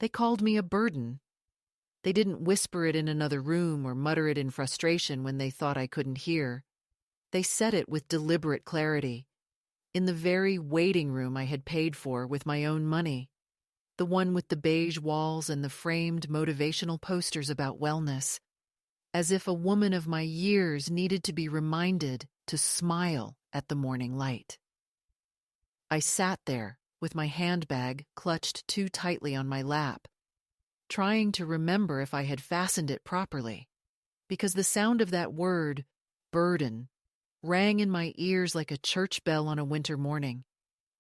They called me a burden. They didn't whisper it in another room or mutter it in frustration when they thought I couldn't hear. They said it with deliberate clarity, in the very waiting room I had paid for with my own money, the one with the beige walls and the framed motivational posters about wellness, as if a woman of my years needed to be reminded to smile at the morning light. I sat there with my handbag clutched too tightly on my lap, trying to remember if I had fastened it properly, because the sound of that word, burden, rang in my ears like a church bell on a winter morning,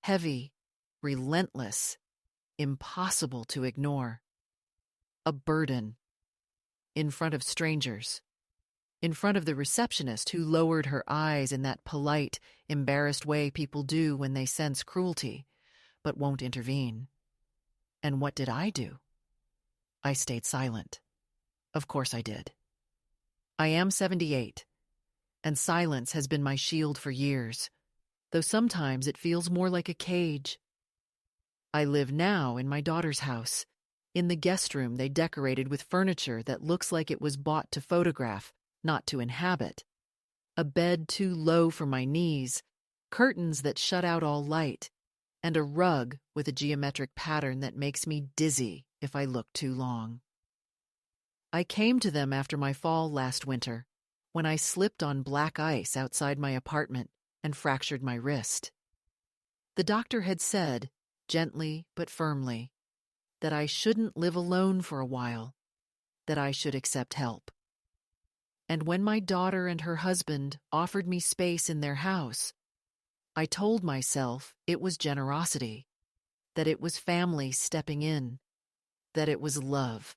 heavy, relentless, impossible to ignore. A burden. In front of strangers. In front of the receptionist who lowered her eyes in that polite, embarrassed way people do when they sense cruelty, but won't intervene. And what did I do? I stayed silent. Of course I did. I am 78, and silence has been my shield for years, though sometimes it feels more like a cage. I live now in my daughter's house, in the guest room they decorated with furniture that looks like it was bought to photograph, not to inhabit. A bed too low for my knees, curtains that shut out all light, and a rug with a geometric pattern that makes me dizzy if I look too long. I came to them after my fall last winter, when I slipped on black ice outside my apartment and fractured my wrist. The doctor had said, gently but firmly, that I shouldn't live alone for a while, that I should accept help. And when my daughter and her husband offered me space in their house, I told myself it was generosity, that it was family stepping in, that it was love.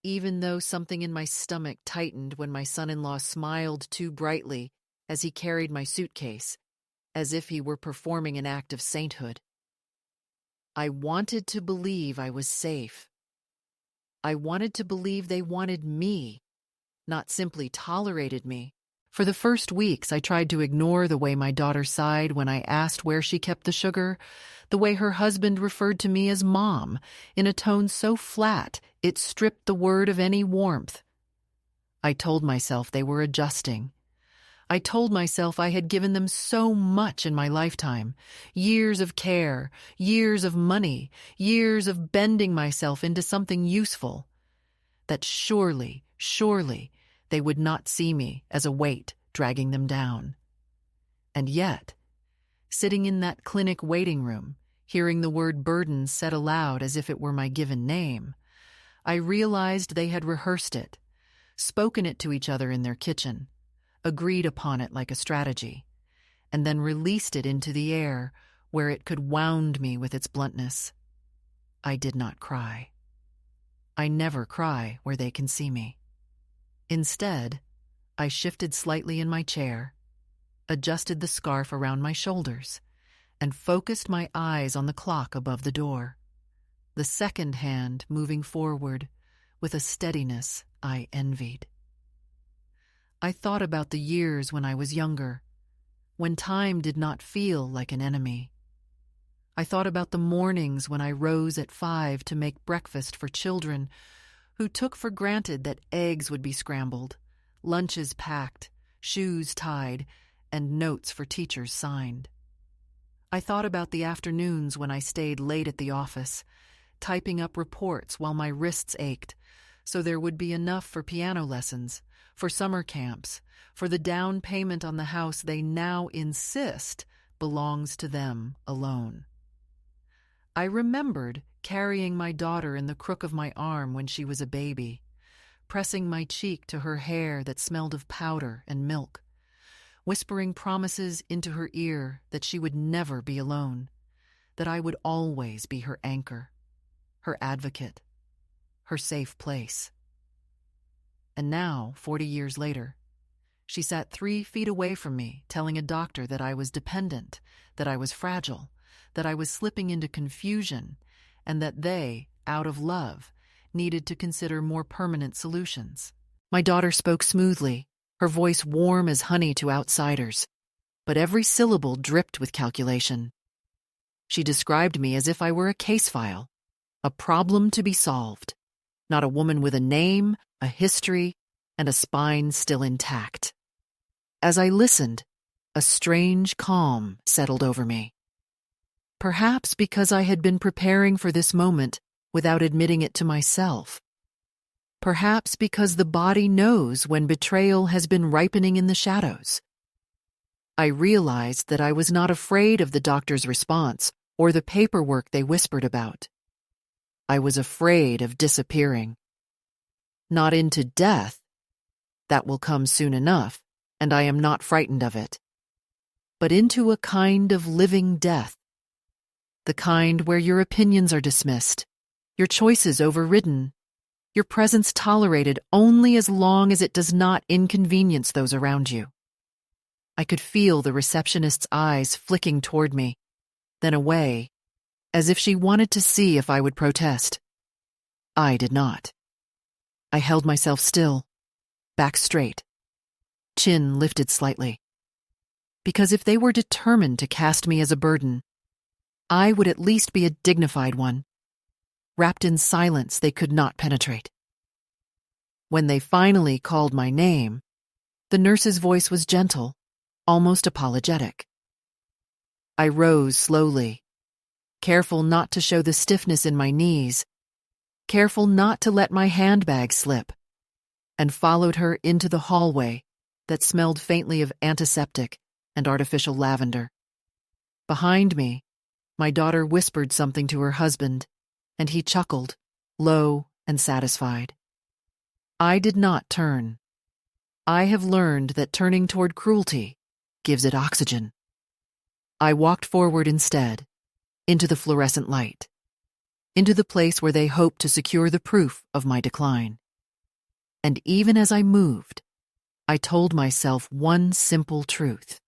Even though something in my stomach tightened when my son-in-law smiled too brightly as he carried my suitcase, as if he were performing an act of sainthood. I wanted to believe I was safe. I wanted to believe they wanted me, not simply tolerated me. For the first weeks, I tried to ignore the way my daughter sighed when I asked where she kept the sugar, the way her husband referred to me as Mom, in a tone so flat it stripped the word of any warmth. I told myself they were adjusting. I told myself I had given them so much in my lifetime, years of care, years of money, years of bending myself into something useful, that surely they would not see me as a weight dragging them down. And yet, sitting in that clinic waiting room, hearing the word burden said aloud as if it were my given name, I realized they had rehearsed it, spoken it to each other in their kitchen, agreed upon it like a strategy, and then released it into the air where it could wound me with its bluntness. I did not cry. I never cry where they can see me. Instead, I shifted slightly in my chair, adjusted the scarf around my shoulders, and focused my eyes on the clock above the door, the second hand moving forward with a steadiness I envied. I thought about the years when I was younger, when time did not feel like an enemy. I thought about the mornings when I rose at 5 to make breakfast for children who took for granted that eggs would be scrambled, lunches packed, shoes tied, and notes for teachers signed. I thought about the afternoons when I stayed late at the office, typing up reports while my wrists ached, so there would be enough for piano lessons, for summer camps, for the down payment on the house they now insist belongs to them alone. I remembered carrying my daughter in the crook of my arm when she was a baby, pressing my cheek to her hair that smelled of powder and milk, whispering promises into her ear that she would never be alone, that I would always be her anchor, her advocate, her safe place. And now, 40 years later, she sat 3 feet away from me, telling a doctor that I was dependent, that I was fragile, that I was slipping into confusion, and that they, out of love, needed to consider more permanent solutions. My daughter spoke smoothly, her voice warm as honey to outsiders, but every syllable dripped with calculation. She described me as if I were a case file, a problem to be solved, not a woman with a name, a history, and a spine still intact. As I listened, a strange calm settled over me. Perhaps because I had been preparing for this moment without admitting it to myself. Perhaps because the body knows when betrayal has been ripening in the shadows. I realized that I was not afraid of the doctor's response or the paperwork they whispered about. I was afraid of disappearing. Not into death. That will come soon enough, and I am not frightened of it. But into a kind of living death. The kind where your opinions are dismissed, your choices overridden, your presence tolerated only as long as it does not inconvenience those around you. I could feel the receptionist's eyes flicking toward me, then away, as if she wanted to see if I would protest. I did not. I held myself still, back straight, chin lifted slightly. Because if they were determined to cast me as a burden, I would at least be a dignified one, wrapped in silence they could not penetrate. When they finally called my name, the nurse's voice was gentle, almost apologetic. I rose slowly, careful not to show the stiffness in my knees, careful not to let my handbag slip, and followed her into the hallway that smelled faintly of antiseptic and artificial lavender. Behind me, my daughter whispered something to her husband, and he chuckled, low and satisfied. I did not turn. I have learned that turning toward cruelty gives it oxygen. I walked forward instead, into the fluorescent light, into the place where they hoped to secure the proof of my decline. And even as I moved, I told myself one simple truth.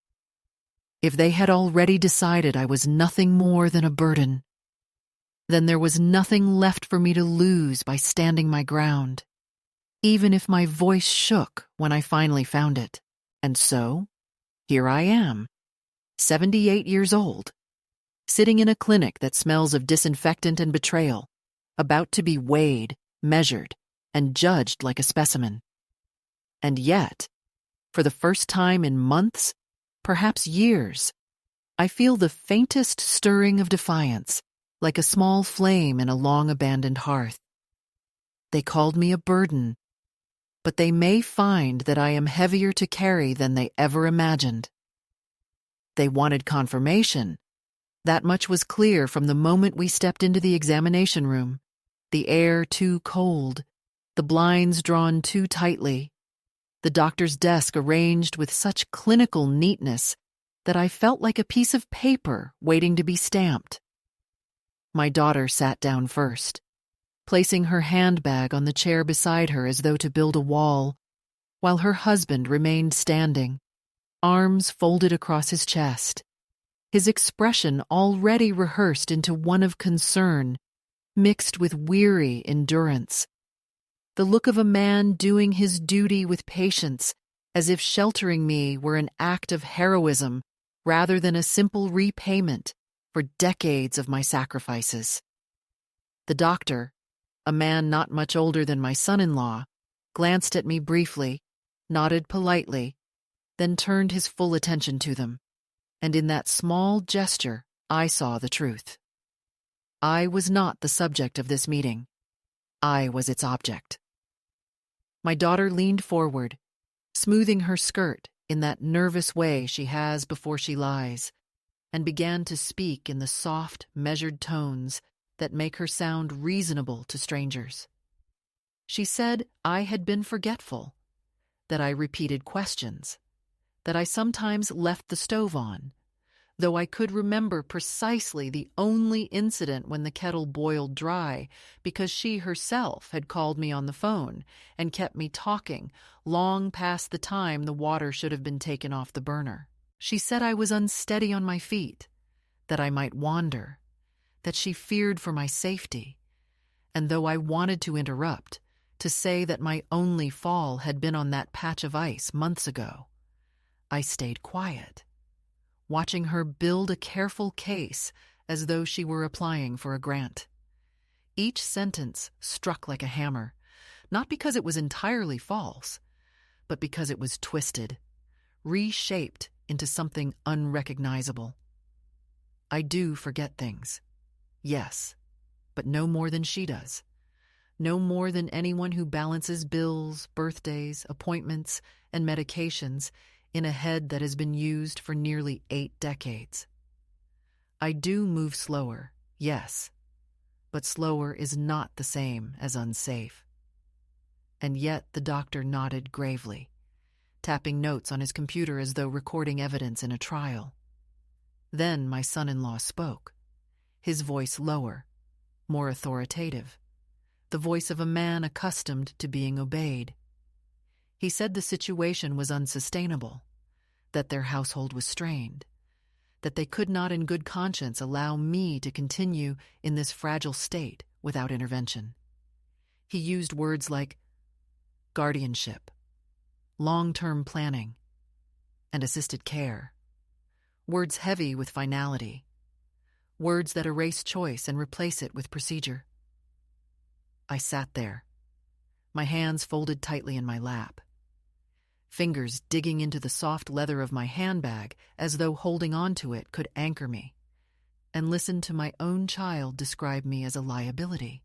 If they had already decided I was nothing more than a burden, then there was nothing left for me to lose by standing my ground, even if my voice shook when I finally found it. And so, here I am, 78 years old, sitting in a clinic that smells of disinfectant and betrayal, about to be weighed, measured, and judged like a specimen. And yet, for the first time in months, perhaps years, I feel the faintest stirring of defiance, like a small flame in a long-abandoned hearth. They called me a burden, but they may find that I am heavier to carry than they ever imagined. They wanted confirmation. That much was clear from the moment we stepped into the examination room. The air too cold, the blinds drawn too tightly, the doctor's desk arranged with such clinical neatness that I felt like a piece of paper waiting to be stamped. My daughter sat down first, placing her handbag on the chair beside her as though to build a wall, while her husband remained standing, arms folded across his chest, his expression already rehearsed into one of concern, mixed with weary endurance. The look of a man doing his duty with patience, as if sheltering me were an act of heroism rather than a simple repayment for decades of my sacrifices. The doctor, a man not much older than my son-in-law, glanced at me briefly, nodded politely, then turned his full attention to them, and in that small gesture I saw the truth. I was not the subject of this meeting. I was its object. My daughter leaned forward, smoothing her skirt in that nervous way she has before she lies, and began to speak in the soft, measured tones that make her sound reasonable to strangers. She said I had been forgetful, that I repeated questions, that I sometimes left the stove on, though I could remember precisely the only incident when the kettle boiled dry because she herself had called me on the phone and kept me talking long past the time the water should have been taken off the burner. She said I was unsteady on my feet, that I might wander, that she feared for my safety, and though I wanted to interrupt, to say that my only fall had been on that patch of ice months ago, I stayed quiet, watching her build a careful case as though she were applying for a grant. Each sentence struck like a hammer, not because it was entirely false, but because it was twisted, reshaped into something unrecognizable. I do forget things, yes, but no more than she does. No more than anyone who balances bills, birthdays, appointments, and medications in a head that has been used for nearly 8 decades. I do move slower, yes, but slower is not the same as unsafe. And yet the doctor nodded gravely, tapping notes on his computer as though recording evidence in a trial. Then my son-in-law spoke, his voice lower, more authoritative, the voice of a man accustomed to being obeyed. He said the situation was unsustainable, that their household was strained, that they could not in good conscience allow me to continue in this fragile state without intervention. He used words like guardianship, long-term planning, and assisted care, words heavy with finality, words that erase choice and replace it with procedure. I sat there, my hands folded tightly in my lap, fingers digging into the soft leather of my handbag as though holding on to it could anchor me, and listened to my own child describe me as a liability.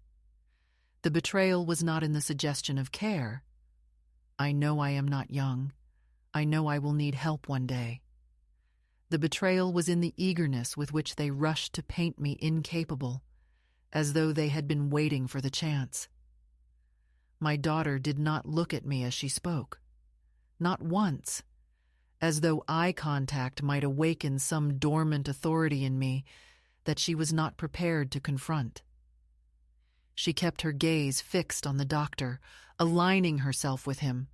The betrayal was not in the suggestion of care. I know I am not young. I know I will need help one day. The betrayal was in the eagerness with which they rushed to paint me incapable, as though they had been waiting for the chance. My daughter did not look at me as she spoke, not once, as though eye contact might awaken some dormant authority in me that she was not prepared to confront. She kept her gaze fixed on the doctor, aligning herself with him,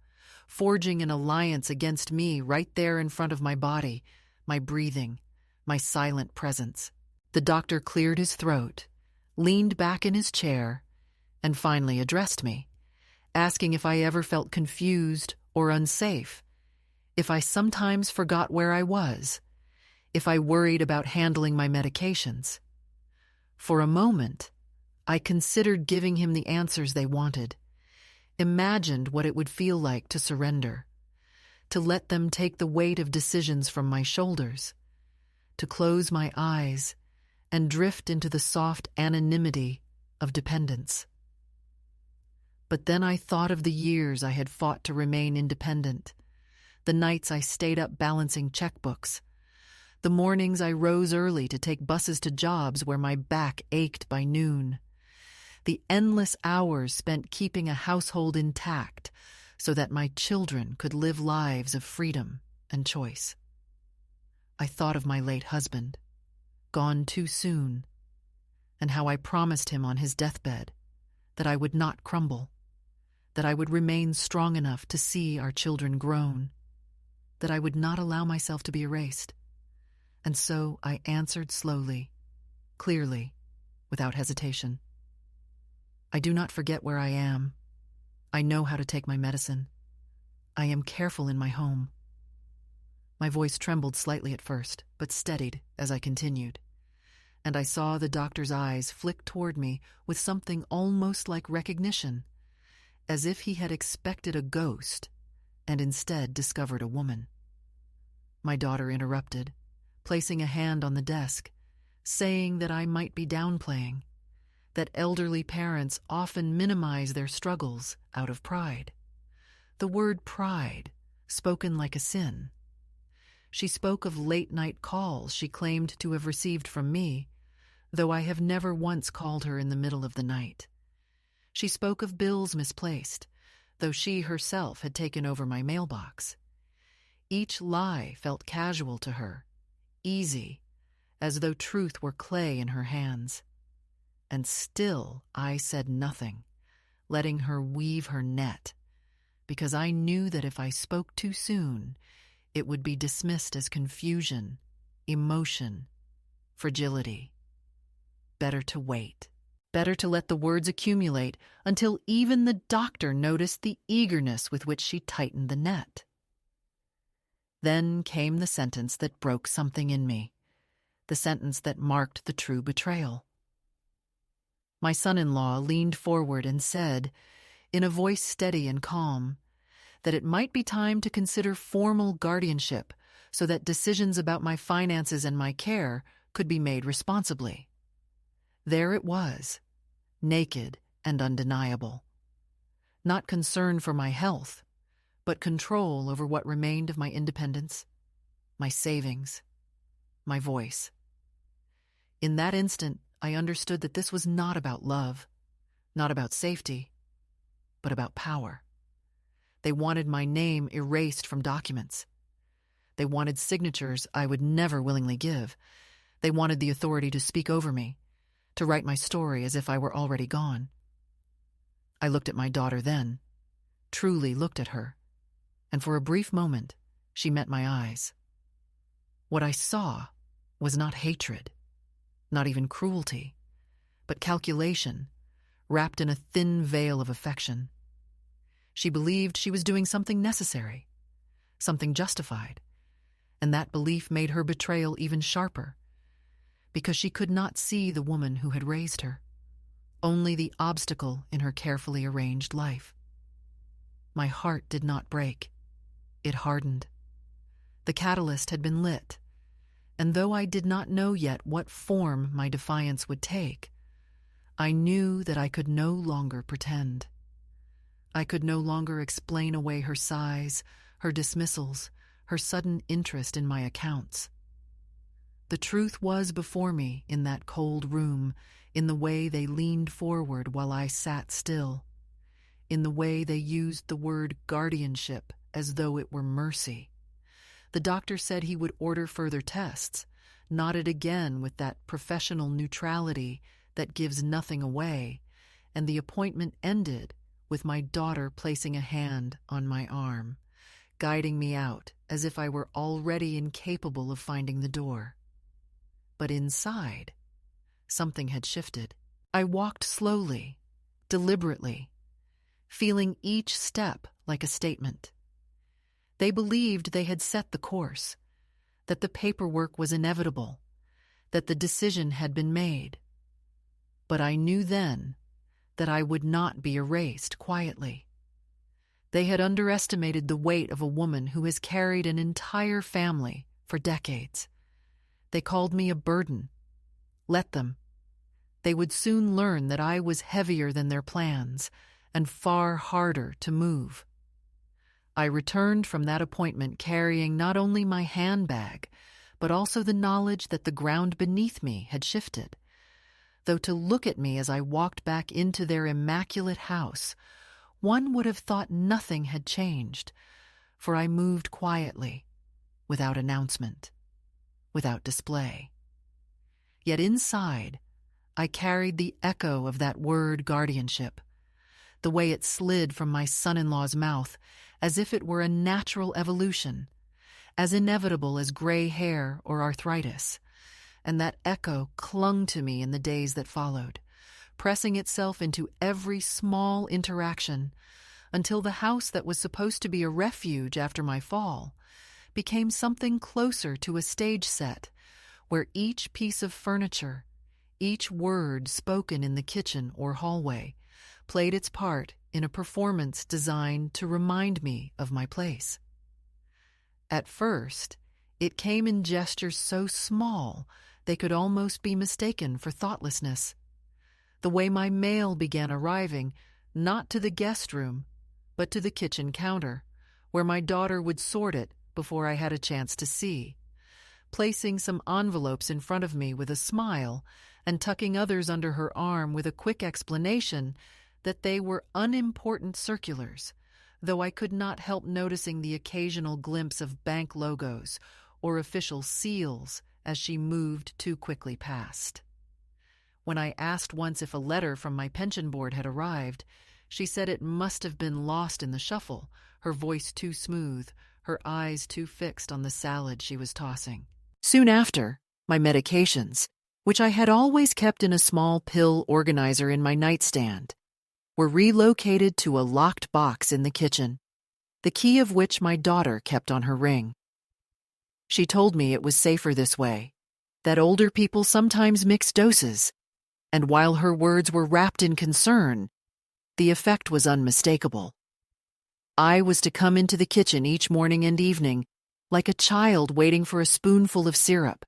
forging an alliance against me right there in front of my body, my breathing, my silent presence. The doctor cleared his throat, leaned back in his chair, and finally addressed me, asking if I ever felt confused or unsafe, if I sometimes forgot where I was, if I worried about handling my medications. For a moment, I considered giving him the answers they wanted, imagined what it would feel like to surrender, to let them take the weight of decisions from my shoulders, to close my eyes and drift into the soft anonymity of dependence. But then I thought of the years I had fought to remain independent, the nights I stayed up balancing checkbooks, the mornings I rose early to take buses to jobs where my back ached by noon, the endless hours spent keeping a household intact so that my children could live lives of freedom and choice. I thought of my late husband, gone too soon, and how I promised him on his deathbed that I would not crumble, that I would remain strong enough to see our children grown, that I would not allow myself to be erased. And so I answered slowly, clearly, without hesitation. I do not forget where I am. I know how to take my medicine. I am careful in my home. My voice trembled slightly at first, but steadied as I continued, and I saw the doctor's eyes flick toward me with something almost like recognition, as if he had expected a ghost and instead discovered a woman. My daughter interrupted, placing a hand on the desk, saying that I might be downplaying, that elderly parents often minimize their struggles out of pride. The word pride, spoken like a sin. She spoke of late-night calls she claimed to have received from me, though I have never once called her in the middle of the night. She spoke of bills misplaced, though she herself had taken over my mailbox. Each lie felt casual to her, easy, as though truth were clay in her hands. And still I said nothing, letting her weave her net, because I knew that if I spoke too soon, it would be dismissed as confusion, emotion, fragility. Better to wait. Better to let the words accumulate until even the doctor noticed the eagerness with which she tightened the net. Then came the sentence that broke something in me, the sentence that marked the true betrayal. My son-in-law leaned forward and said, in a voice steady and calm, that it might be time to consider formal guardianship so that decisions about my finances and my care could be made responsibly. There it was, naked and undeniable. Not concern for my health, but control over what remained of my independence, my savings, my voice. In that instant, I understood that this was not about love, not about safety, but about power. They wanted my name erased from documents. They wanted signatures I would never willingly give. They wanted the authority to speak over me, to write my story as if I were already gone. I looked at my daughter then, truly looked at her, and for a brief moment, she met my eyes. What I saw was not hatred, not even cruelty, but calculation, wrapped in a thin veil of affection. She believed she was doing something necessary, something justified, and that belief made her betrayal even sharper, because she could not see the woman who had raised her, only the obstacle in her carefully arranged life. My heart did not break. It hardened. The catalyst had been lit, and though I did not know yet what form my defiance would take, I knew that I could no longer pretend. I could no longer explain away her sighs, her dismissals, her sudden interest in my accounts. The truth was before me in that cold room, in the way they leaned forward while I sat still, in the way they used the word guardianship as though it were mercy. The doctor said he would order further tests, nodded again with that professional neutrality that gives nothing away, and the appointment ended with my daughter placing a hand on my arm, guiding me out as if I were already incapable of finding the door. But inside, something had shifted. I walked slowly, deliberately, feeling each step like a statement. They believed they had set the course, that the paperwork was inevitable, that the decision had been made. But I knew then that I would not be erased quietly. They had underestimated the weight of a woman who has carried an entire family for decades. They called me a burden. Let them. They would soon learn that I was heavier than their plans and far harder to move. I returned from that appointment carrying not only my handbag, but also the knowledge that the ground beneath me had shifted. Though to look at me as I walked back into their immaculate house, one would have thought nothing had changed, for I moved quietly, without announcement, without display. Yet inside, I carried the echo of that word guardianship, the way it slid from my son-in-law's mouth as if it were a natural evolution, as inevitable as gray hair or arthritis, and that echo clung to me in the days that followed, pressing itself into every small interaction until the house that was supposed to be a refuge after my fall became something closer to a stage set where each piece of furniture, each word spoken in the kitchen or hallway, played its part in a performance designed to remind me of my place. At first, it came in gestures so small they could almost be mistaken for thoughtlessness. The way my mail began arriving, not to the guest room, but to the kitchen counter, where my daughter would sort it before I had a chance to see, placing some envelopes in front of me with a smile and tucking others under her arm with a quick explanation that they were unimportant circulars, though I could not help noticing the occasional glimpse of bank logos or official seals as she moved too quickly past. When I asked once if a letter from my pension board had arrived, she said it must have been lost in the shuffle, her voice too smooth, her eyes too fixed on the salad she was tossing. Soon after, my medications, which I had always kept in a small pill organizer in my nightstand, were relocated to a locked box in the kitchen, the key of which my daughter kept on her ring. She told me it was safer this way, that older people sometimes mix doses, And while her words were wrapped in concern, the effect was unmistakable. I was to come into the kitchen each morning and evening, like a child waiting for a spoonful of syrup.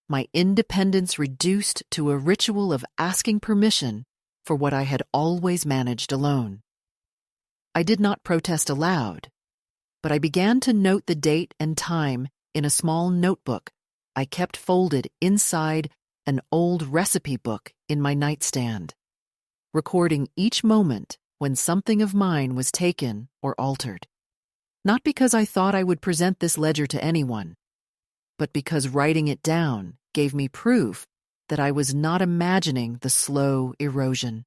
My independence reduced to a ritual of asking permission for what I had always managed alone. I did not protest aloud, but I began to note the date and time in a small notebook I kept folded inside an old recipe book in my nightstand, recording each moment when something of mine was taken or altered. Not because I thought I would present this ledger to anyone, but because writing it down gave me proof that I was not imagining the slow erosion.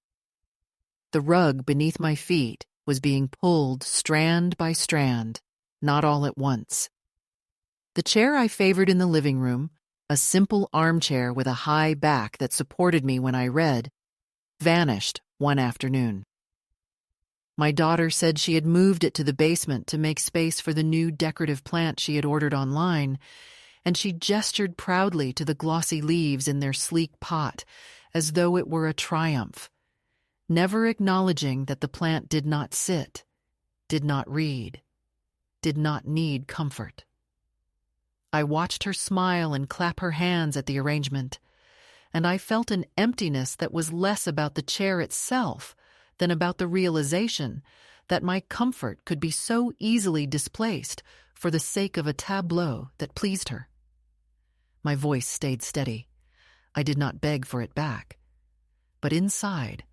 The rug beneath my feet was being pulled strand by strand, not all at once. The chair I favored in the living room, a simple armchair with a high back that supported me when I read, vanished one afternoon. My daughter said she had moved it to the basement to make space for the new decorative plant she had ordered online, and she gestured proudly to the glossy leaves in their sleek pot, as though it were a triumph, never acknowledging that the plant did not sit, did not read, did not need comfort. I watched her smile and clap her hands at the arrangement, and I felt an emptiness that was less about the chair itself than about the realization that my comfort could be so easily displaced for the sake of a tableau that pleased her. My voice stayed steady. I did not beg for it back. But inside,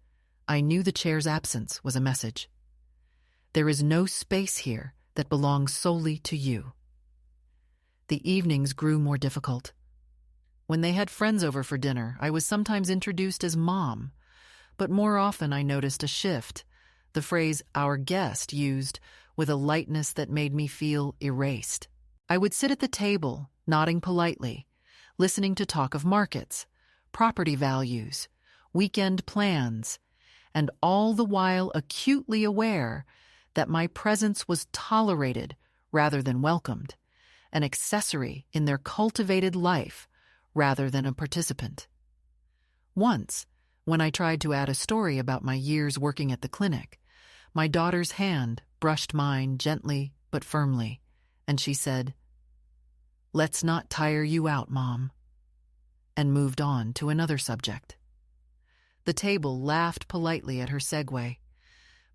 I knew the chair's absence was a message. There is no space here that belongs solely to you. The evenings grew more difficult. When they had friends over for dinner, I was sometimes introduced as Mom, but more often I noticed a shift, the phrase "our guest" used with a lightness that made me feel erased. I would sit at the table, nodding politely, listening to talk of markets, property values, weekend plans, and all the while acutely aware that my presence was tolerated rather than welcomed, an accessory in their cultivated life rather than a participant. Once, when I tried to add a story about my years working at the clinic, my daughter's hand brushed mine gently but firmly, and she said, "Let's not tire you out, Mom," and moved on to another subject. The table laughed politely at her segue,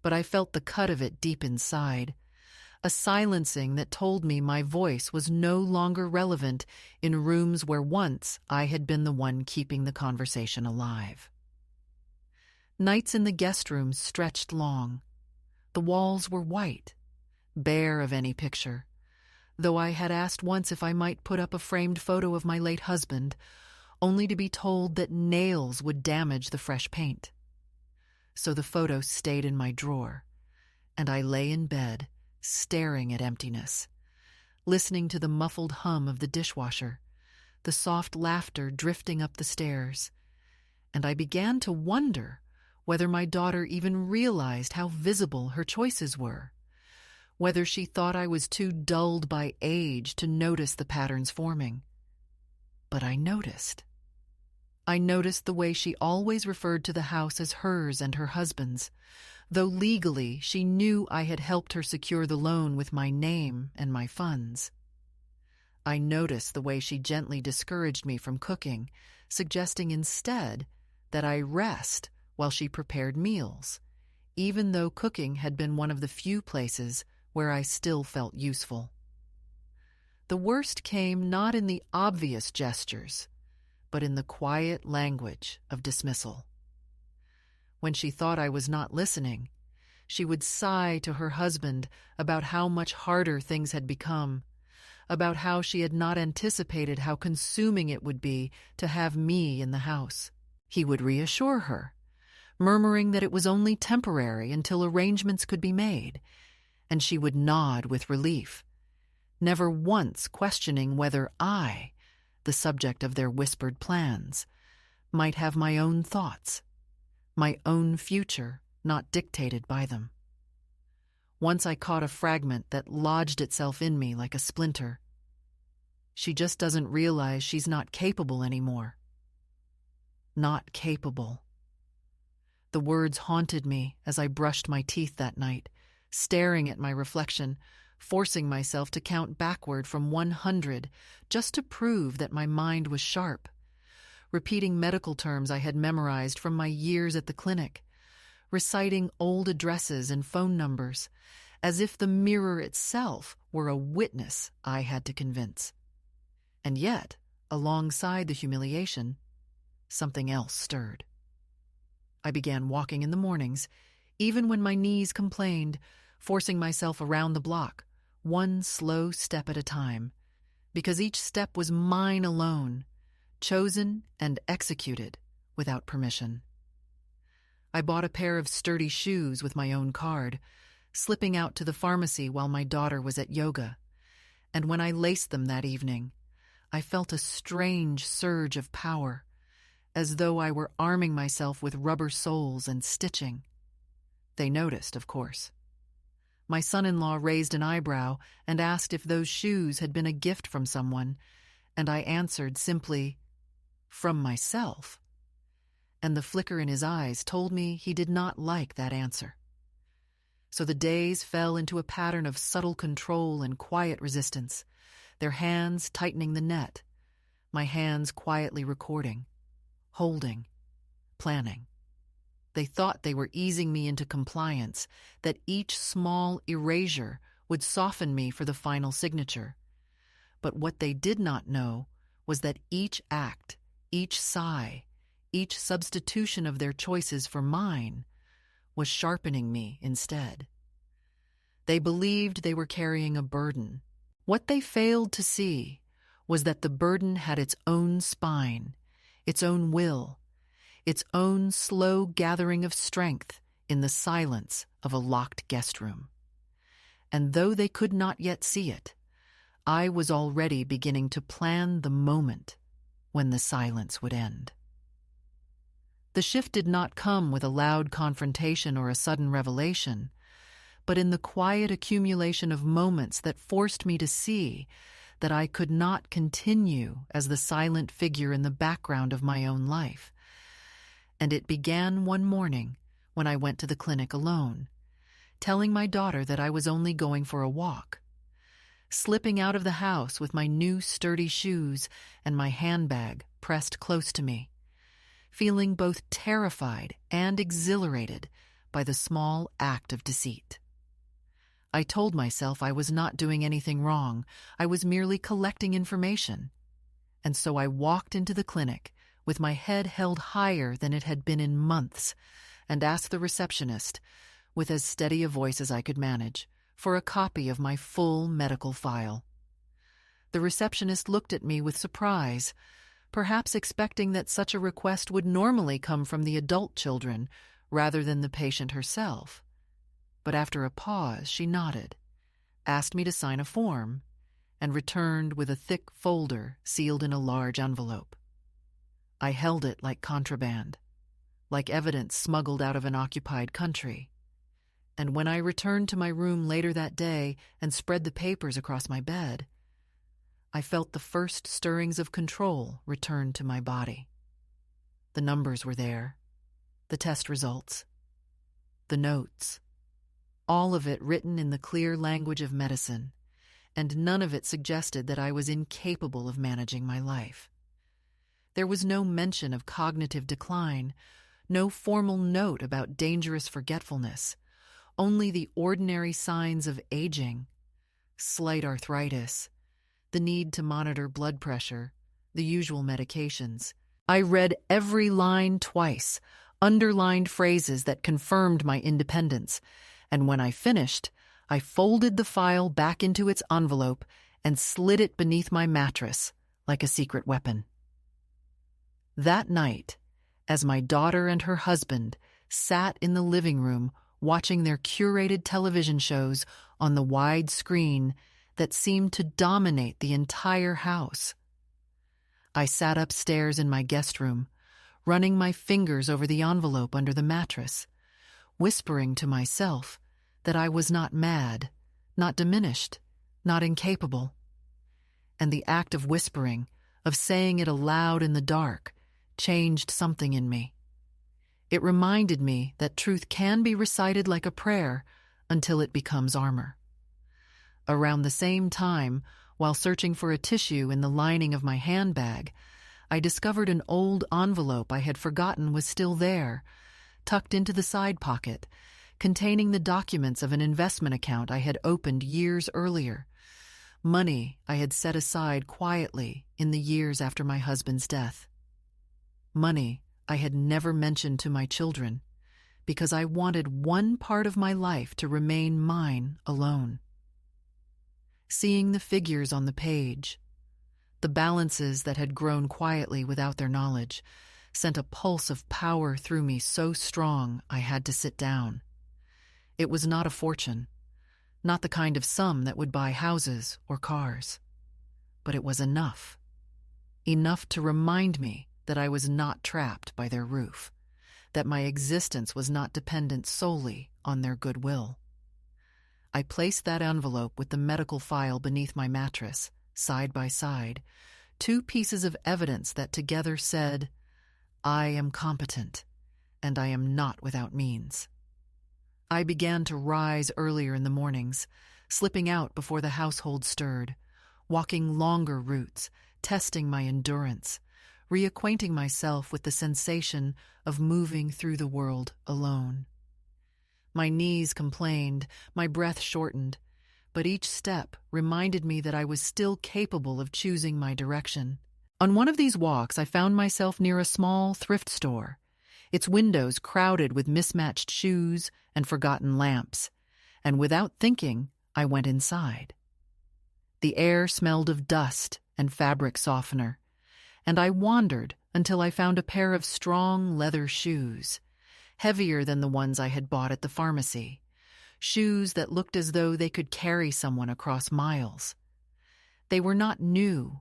but I felt the cut of it deep inside, a silencing that told me my voice was no longer relevant in rooms where once I had been the one keeping the conversation alive. Nights in the guest rooms stretched long. The walls were white, bare of any picture, though I had asked once if I might put up a framed photo of my late husband, only to be told that nails would damage the fresh paint. So the photo stayed in my drawer, and I lay in bed, staring at emptiness, listening to the muffled hum of the dishwasher, the soft laughter drifting up the stairs, and I began to wonder whether my daughter even realized how visible her choices were, whether she thought I was too dulled by age to notice the patterns forming. But I noticed. I noticed the way she always referred to the house as hers and her husband's, though legally she knew I had helped her secure the loan with my name and my funds. I noticed the way she gently discouraged me from cooking, suggesting instead that I rest while she prepared meals, even though cooking had been one of the few places where I still felt useful. The worst came not in the obvious gestures, but in the quiet language of dismissal. When she thought I was not listening, she would sigh to her husband about how much harder things had become, about how she had not anticipated how consuming it would be to have me in the house. He would reassure her, murmuring that it was only temporary until arrangements could be made, and she would nod with relief, never once questioning whether I, the subject of their whispered plans, might have my own thoughts, my own future not dictated by them. Once I caught a fragment that lodged itself in me like a splinter. She just doesn't realize she's not capable anymore. not capable. The words haunted me as I brushed my teeth that night, staring at my reflection, forcing myself to count backward from 100 just to prove that my mind was sharp, repeating medical terms I had memorized from my years at the clinic, reciting old addresses and phone numbers, as if the mirror itself were a witness I had to convince. And yet, alongside the humiliation, something else stirred. I began walking in the mornings, even when my knees complained, forcing myself around the block, one slow step at a time, because each step was mine alone, chosen and executed without permission. I bought a pair of sturdy shoes with my own card, slipping out to the pharmacy while my daughter was at yoga, and when I laced them that evening, I felt a strange surge of power, as though I were arming myself with rubber soles and stitching. They noticed, of course. My son-in-law raised an eyebrow and asked if those shoes had been a gift from someone, and I answered simply, "From myself." And the flicker in his eyes told me he did not like that answer. So the days fell into a pattern of subtle control and quiet resistance, their hands tightening the net, my hands quietly recording, holding, planning. They thought they were easing me into compliance, that each small erasure would soften me for the final signature. But what they did not know was that each act, each sigh, each substitution of their choices for mine was sharpening me instead. They believed they were carrying a burden. What they failed to see was that the burden had its own spine, its own will, its own slow gathering of strength in the silence of a locked guest room. And though they could not yet see it, I was already beginning to plan the moment when the silence would end. The shift did not come with a loud confrontation or a sudden revelation, but in the quiet accumulation of moments that forced me to see that I could not continue as the silent figure in the background of my own life. And it began one morning when I went to the clinic alone, telling my daughter that I was only going for a walk, slipping out of the house with my new sturdy shoes and my handbag pressed close to me, feeling both terrified and exhilarated by the small act of deceit. I told myself I was not doing anything wrong, I was merely collecting information. And so I walked into the clinic with my head held higher than it had been in months, and asked the receptionist, with as steady a voice as I could manage, for a copy of my full medical file. The receptionist looked at me with surprise, perhaps expecting that such a request would normally come from the adult children rather than the patient herself. But after a pause, she nodded, asked me to sign a form, and returned with a thick folder sealed in a large envelope. I held it like contraband, like evidence smuggled out of an occupied country. And when I returned to my room later that day and spread the papers across my bed, I felt the first stirrings of control return to my body. The numbers were there, the test results, the notes, all of it written in the clear language of medicine, and none of it suggested that I was incapable of managing my life. There was no mention of cognitive decline, no formal note about dangerous forgetfulness, only the ordinary signs of aging, slight arthritis, the need to monitor blood pressure, the usual medications. I read every line twice, underlined phrases that confirmed my independence, and when I finished, I folded the file back into its envelope and slid it beneath my mattress like a secret weapon. That night, as my daughter and her husband sat in the living room watching their curated television shows on the wide screen that seemed to dominate the entire house, I sat upstairs in my guest room, running my fingers over the envelope under the mattress, whispering to myself that I was not mad, not diminished, not incapable. And the act of whispering, of saying it aloud in the dark, changed something in me. It reminded me that truth can be recited like a prayer until it becomes armor. Around the same time, while searching for a tissue in the lining of my handbag, I discovered an old envelope I had forgotten was still there, tucked into the side pocket, containing the documents of an investment account I had opened years earlier, money I had set aside quietly in the years after my husband's death. Money I had never mentioned to my children, because I wanted one part of my life to remain mine alone. Seeing the figures on the page, the balances that had grown quietly without their knowledge, sent a pulse of power through me so strong I had to sit down. It was not a fortune, not the kind of sum that would buy houses or cars, but it was enough. Enough to remind me that I was not trapped by their roof, that my existence was not dependent solely on their goodwill. I placed that envelope with the medical file beneath my mattress, side by side, two pieces of evidence that together said, I am competent, and I am not without means. I began to rise earlier in the mornings, slipping out before the household stirred, walking longer routes, testing my endurance, reacquainting myself with the sensation of moving through the world alone. My knees complained, my breath shortened, but each step reminded me that I was still capable of choosing my direction. On one of these walks, I found myself near a small thrift store, its windows crowded with mismatched shoes and forgotten lamps, and without thinking, I went inside. The air smelled of dust and fabric softener, and I wandered until I found a pair of strong leather shoes, heavier than the ones I had bought at the pharmacy, shoes that looked as though they could carry someone across miles. They were not new,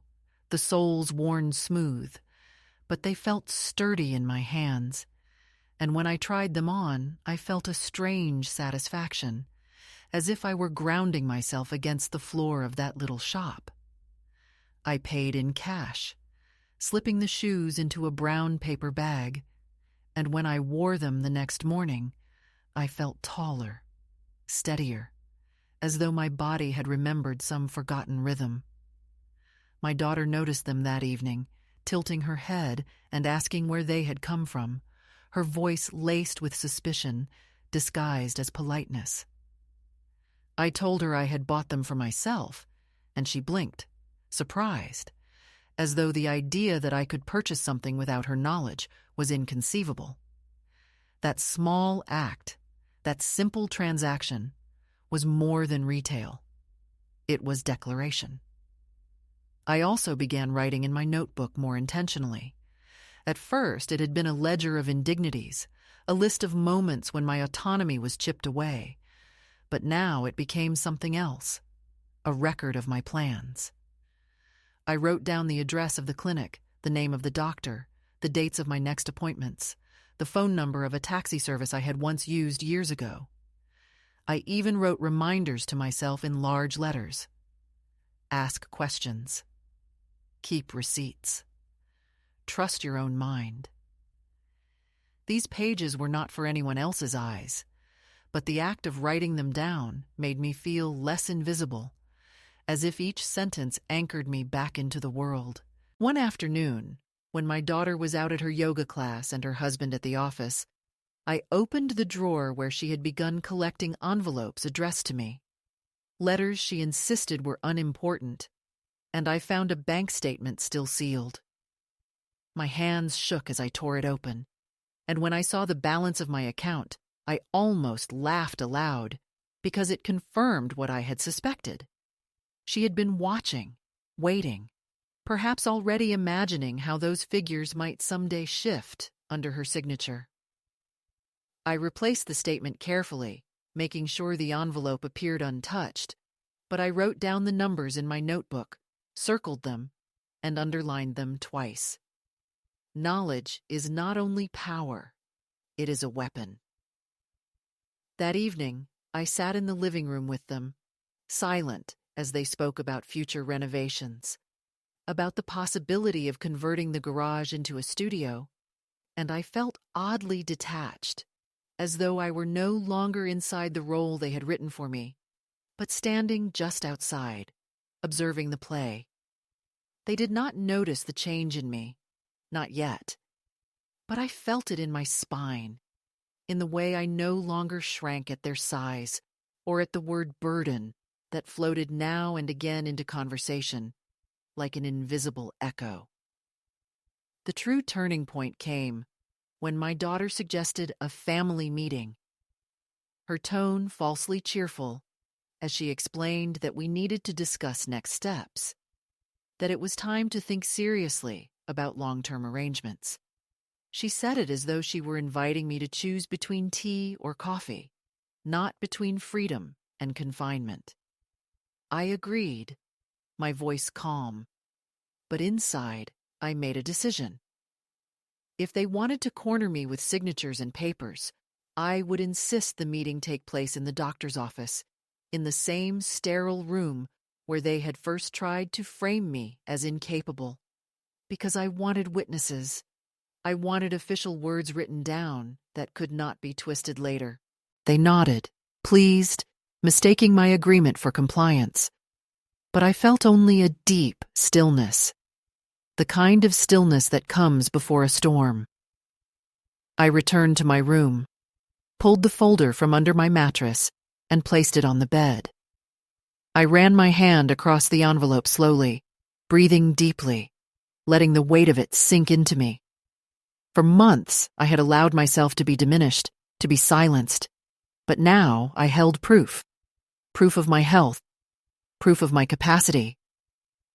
the soles worn smooth, but they felt sturdy in my hands, and when I tried them on, I felt a strange satisfaction, as if I were grounding myself against the floor of that little shop. I paid in cash, slipping the shoes into a brown paper bag, and when I wore them the next morning, I felt taller, steadier, as though my body had remembered some forgotten rhythm. My daughter noticed them that evening, tilting her head and asking where they had come from, her voice laced with suspicion, disguised as politeness. I told her I had bought them for myself, and she blinked, surprised, as though the idea that I could purchase something without her knowledge was inconceivable. That small act, that simple transaction, was more than retail. It was declaration. I also began writing in my notebook more intentionally. At first, it had been a ledger of indignities, a list of moments when my autonomy was chipped away. But now it became something else, a record of my plans. I wrote down the address of the clinic, the name of the doctor, the dates of my next appointments, the phone number of a taxi service I had once used years ago. I even wrote reminders to myself in large letters. Ask questions. Keep receipts. Trust your own mind. These pages were not for anyone else's eyes, but the act of writing them down made me feel less invisible, as if each sentence anchored me back into the world. One afternoon, when my daughter was out at her yoga class and her husband at the office, I opened the drawer where she had begun collecting envelopes addressed to me. Letters she insisted were unimportant, and I found a bank statement still sealed. My hands shook as I tore it open, and when I saw the balance of my account, I almost laughed aloud because it confirmed what I had suspected. She had been watching, waiting, perhaps already imagining how those figures might someday shift under her signature. I replaced the statement carefully, making sure the envelope appeared untouched, but I wrote down the numbers in my notebook, circled them, and underlined them twice. Knowledge is not only power, it is a weapon. That evening, I sat in the living room with them, silent as they spoke about future renovations. about the possibility of converting the garage into a studio, and I felt oddly detached, as though I were no longer inside the role they had written for me, but standing just outside, observing the play. They did not notice the change in me, not yet, but I felt it in my spine, in the way I no longer shrank at their size or at the word burden that floated now and again into conversation, like an invisible echo. The true turning point came when my daughter suggested a family meeting. Her tone falsely cheerful as she explained that we needed to discuss next steps, that it was time to think seriously about long-term arrangements. She said it as though she were inviting me to choose between tea or coffee, not between freedom and confinement. I agreed, my voice calm, but inside I made a decision. If they wanted to corner me with signatures and papers, I would insist the meeting take place in the doctor's office, in the same sterile room where they had first tried to frame me as incapable. Because I wanted witnesses. I wanted official words written down that could not be twisted later. They nodded, pleased, mistaking my agreement for compliance. But I felt only a deep stillness, the kind of stillness that comes before a storm. I returned to my room, pulled the folder from under my mattress, and placed it on the bed. I ran my hand across the envelope slowly, breathing deeply, letting the weight of it sink into me. For months, I had allowed myself to be diminished, to be silenced, but now I held proof. Proof of my health, proof of my capacity,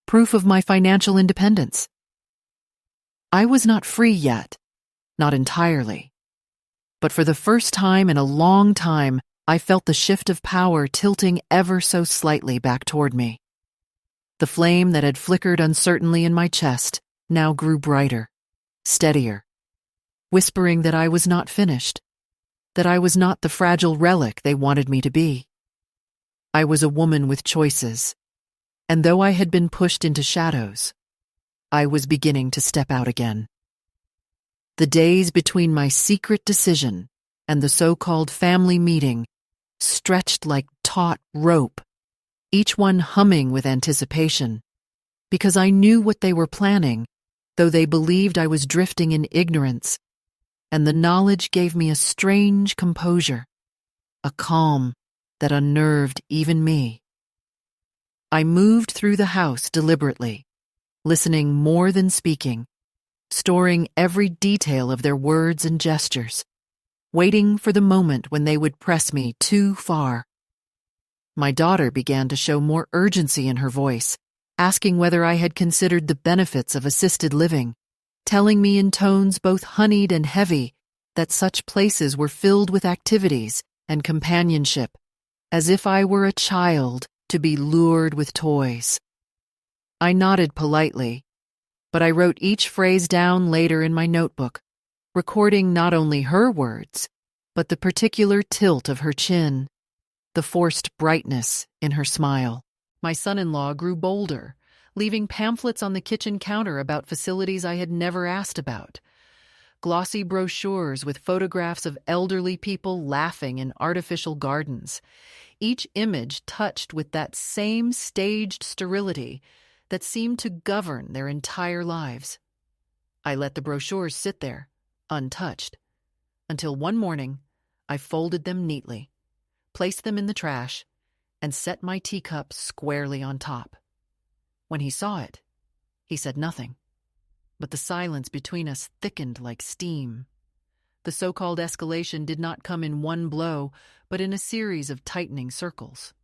proof of my financial independence. I was not free yet, not entirely. But for the first time in a long time, I felt the shift of power tilting ever so slightly back toward me. The flame that had flickered uncertainly in my chest now grew brighter, steadier, whispering that I was not finished, that I was not the fragile relic they wanted me to be. I was a woman with choices, and though I had been pushed into shadows, I was beginning to step out again. The days between my secret decision and the so-called family meeting stretched like taut rope, each one humming with anticipation, because I knew what they were planning, though they believed I was drifting in ignorance, and the knowledge gave me a strange composure, a calm that unnerved even me. I moved through the house deliberately, listening more than speaking, storing every detail of their words and gestures, waiting for the moment when they would press me too far. My daughter began to show more urgency in her voice, asking whether I had considered the benefits of assisted living, telling me in tones both honeyed and heavy that such places were filled with activities and companionship, as if I were a child to be lured with toys. I nodded politely, but I wrote each phrase down later in my notebook, recording not only her words, but the particular tilt of her chin, the forced brightness in her smile. My son-in-law grew bolder, leaving pamphlets on the kitchen counter about facilities I had never asked about. Glossy brochures with photographs of elderly people laughing in artificial gardens, each image touched with that same staged sterility that seemed to govern their entire lives. I let the brochures sit there, untouched, until one morning I folded them neatly, placed them in the trash, and set my teacup squarely on top. When he saw it, he said nothing, but the silence between us thickened like steam. The so-called escalation did not come in one blow, but in a series of tightening circles.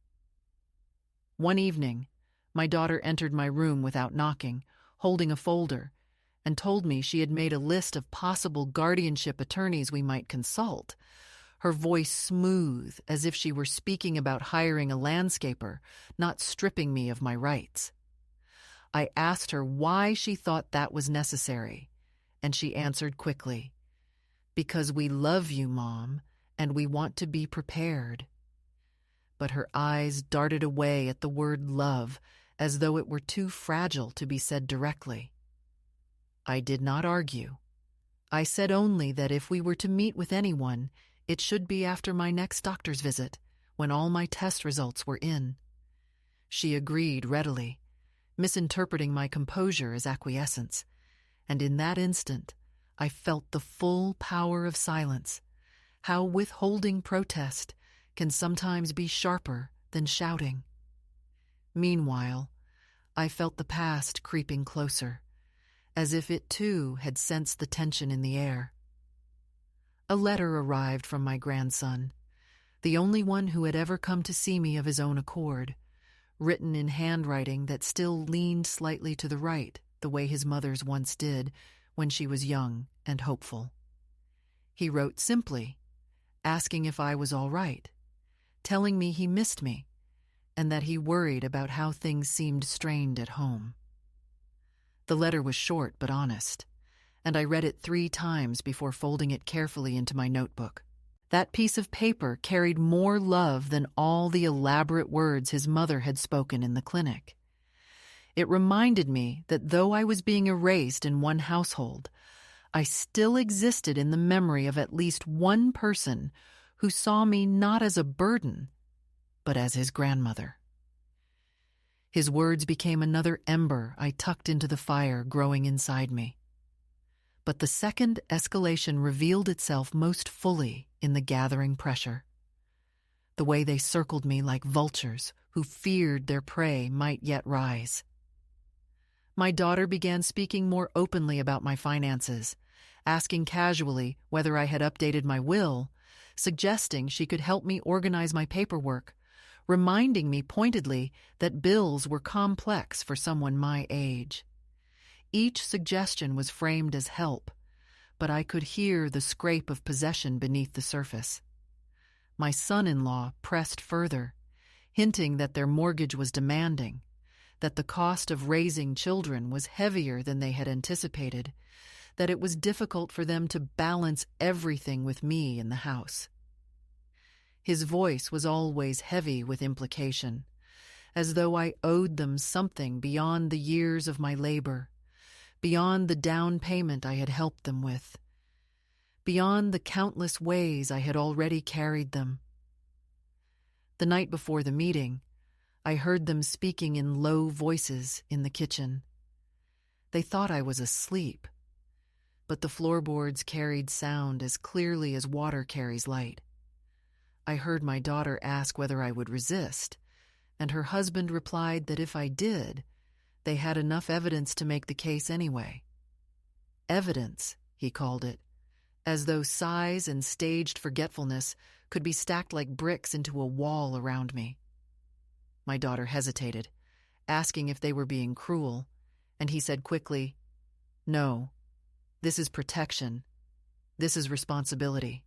One evening, my daughter entered my room without knocking, holding a folder, and told me she had made a list of possible guardianship attorneys we might consult, her voice smooth as if she were speaking about hiring a landscaper, not stripping me of my rights. I asked her why she thought that was necessary, and she answered quickly, "Because we love you, Mom, and we want to be prepared." But her eyes darted away at the word love, as though it were too fragile to be said directly. I did not argue. I said only that if we were to meet with anyone, it should be after my next doctor's visit, when all my test results were in. She agreed readily, misinterpreting my composure as acquiescence, and in that instant I felt the full power of silence, how withholding protest can sometimes be sharper than shouting. Meanwhile, I felt the past creeping closer, as if it too had sensed the tension in the air. A letter arrived from my grandson, the only one who had ever come to see me of his own accord, written in handwriting that still leaned slightly to the right, the way his mother's once did when she was young and hopeful. He wrote simply, asking if I was all right, telling me he missed me, and that he worried about how things seemed strained at home. The letter was short but honest, and I read it 3 times before folding it carefully into my notebook. That piece of paper carried more love than all the elaborate words his mother had spoken in the clinic. It reminded me that though I was being erased in one household, I still existed in the memory of at least one person who saw me not as a burden, but as his grandmother. His words became another ember I tucked into the fire growing inside me. But the second escalation revealed itself most fully in the gathering pressure. The way they circled me like vultures who feared their prey might yet rise. My daughter began speaking more openly about my finances, asking casually whether I had updated my will, suggesting she could help me organize my paperwork, reminding me pointedly that bills were complex for someone my age. Each suggestion was framed as help, but I could hear the scrape of possession beneath the surface. My son-in-law pressed further, hinting that their mortgage was demanding, that the cost of raising children was heavier than they had anticipated, that it was difficult for them to balance everything with me in the house. His voice was always heavy with implication, as though I owed them something beyond the years of my labor, beyond the down payment I had helped them with, beyond the countless ways I had already carried them. The night before the meeting, I heard them speaking in low voices in the kitchen. They thought I was asleep, but the floorboards carried sound as clearly as water carries light. I heard my daughter ask whether I would resist, and her husband replied that if I did, they had enough evidence to make the case anyway. Evidence, he called it, as though sighs and staged forgetfulness could be stacked like bricks into a wall around me. My daughter hesitated, asking if they were being cruel, and he said quickly, "No, this is protection. This is responsibility."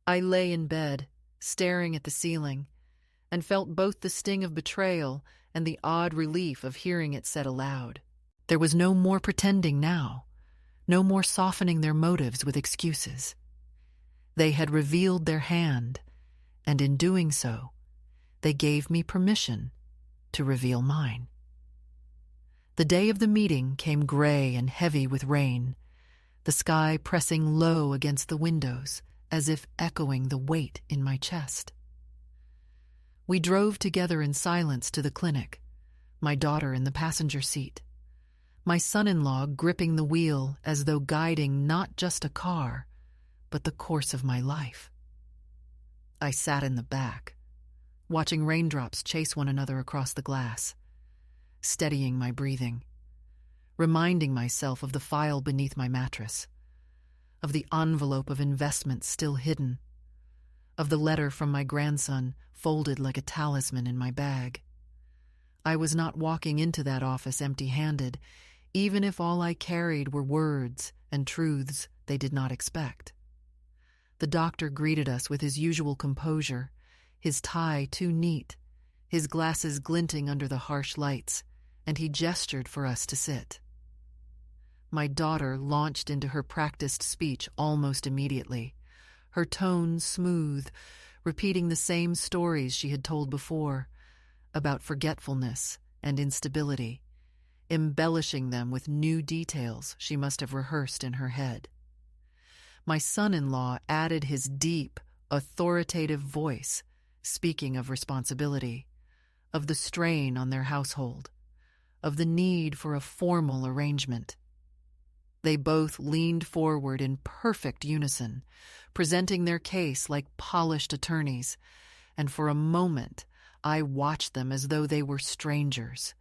I lay in bed, staring at the ceiling, and felt both the sting of betrayal and the odd relief of hearing it said aloud. There was no more pretending now, no more softening their motives with excuses. They had revealed their hand, and in doing so, they gave me permission to reveal mine. The day of the meeting came gray and heavy with rain, the sky pressing low against the windows, as if echoing the weight in my chest. We drove together in silence to the clinic, my daughter in the passenger seat, my son-in-law gripping the wheel as though guiding not just a car, but the course of my life. I sat in the back, watching raindrops chase one another across the glass, steadying my breathing, reminding myself of the file beneath my mattress, of the envelope of investments still hidden, of the letter from my grandson folded like a talisman in my bag. I was not walking into that office empty-handed, even if all I carried were words and truths they did not expect. The doctor greeted us with his usual composure, his tie too neat, his glasses glinting under the harsh lights, and he gestured for us to sit. My daughter launched into her practiced speech almost immediately, her tone smooth, repeating the same stories she had told before, about forgetfulness and instability, embellishing them with new details she must have rehearsed in her head. My son-in-law added his deep, authoritative voice, speaking of responsibility, of the strain on their household, of the need for a formal arrangement. They both leaned forward in perfect unison, presenting their case like polished attorneys, and for a moment I watched them as though they were strangers,